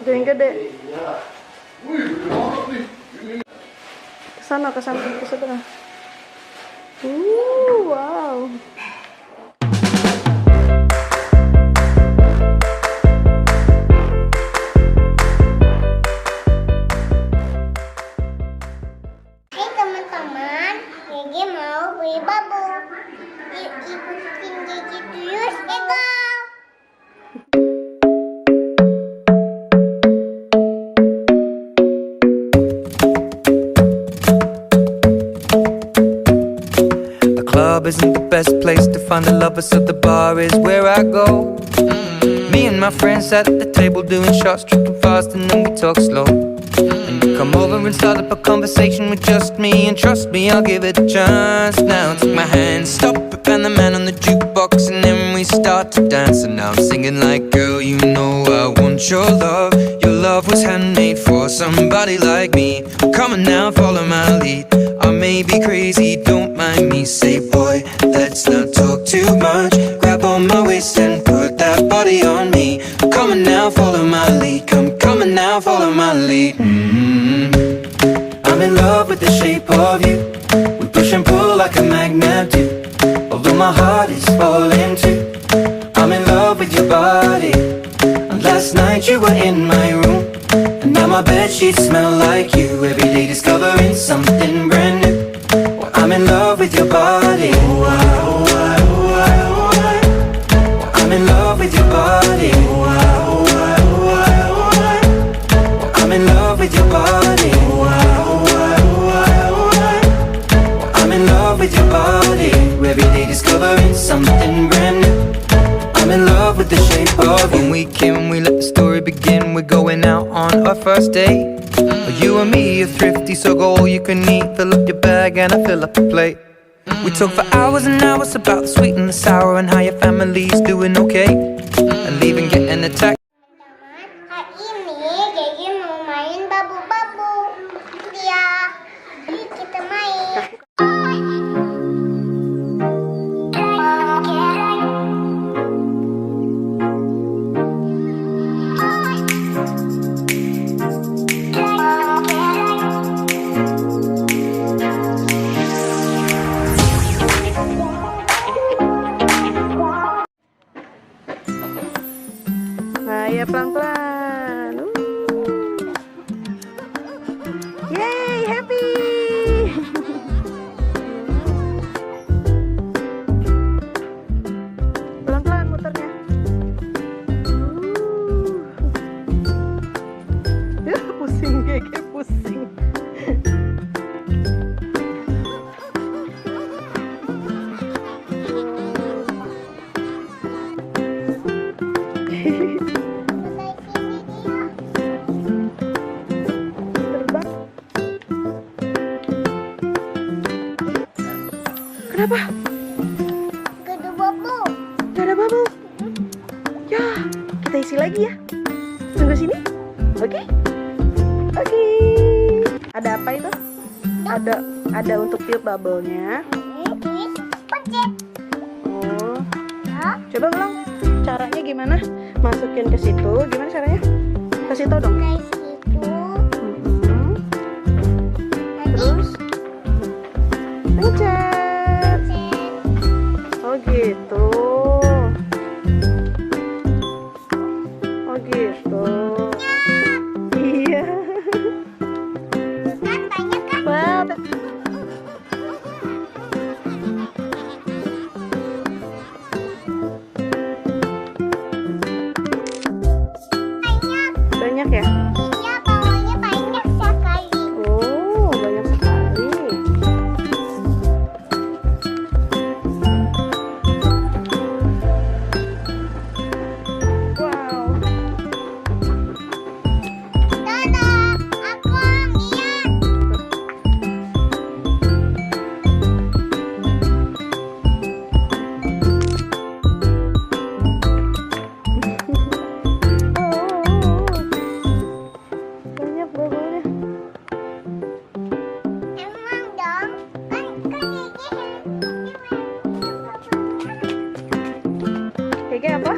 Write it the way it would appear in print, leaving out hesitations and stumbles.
Yang gede. Kesana, ke sebelah. Wow. Hai teman-teman, Gigi mau beli bubble. Ikutin Gigi terus, go! Club isn't the best place to find a lover, so the bar is where I go. Me and my friends sat at the table doing shots, tripping fast, and then we talk slow. And you come over and start up a conversation with just me, and trust me, I'll give it a chance. Now take my hand, stop it, and the man on the jukebox, and then we start to dance. And now I'm singing like, girl, you know I want your love. Your love was handmade for somebody like me. Come on now, follow my lead. I may be crazy, don't mind me. Say, boy, let's not talk too much. Grab on my waist and put that body on me. Come on now, follow my lead. Come on now, follow my lead. I'm in love with the shape of you. We push and pull like a magnet do. Although my heart is falling too. I'm in love with your body. And last night you were in my room. And now my bedsheets smell like you. Every day discovering something brand new. Well, I'm in love with your body. I'm in love with your body. I'm in love with your body. I'm in love with your body. Every day discovering something brand new. I'm in love with the shape of you. When we came and we let the story begin, we're going out on our first date. You and me are thrifty, so go all you can eat. Fill up your bag and I fill up the plate. We talk for hours and hours about the sweet and the sour, and how your family's doing okay, and even getting attacked. Teman-teman, hari ini Gigi mau main babu-babu. Ya, yuk kita main. Nah, ya pelan-pelan. Yay, happy. Pelan-pelan muternya. Ya, pusing, Gege pusing. Kenapa? Gak ada bubble. Gak ada bubble. Ya, kita isi lagi ya. Tunggu sini. Oke? Oke. Ada apa itu? Ada untuk tiup bubble-nya. Terus pencet. Oh. Ya. Coba ulang. Caranya gimana? Masukin ke situ. Gimana caranya? Kasih tau dong. Kayak situ. Terus pencet. Oh gitu. Oh gitu. Iya. Kan banyak kan? Banget. Banyak ya? Iya, bawahnya banyak sekali. Oh, banyak sekali. Wow. Dadah, aku lihat. Banyak bubble-nya. Emang dong, kan Gigi Gege apa?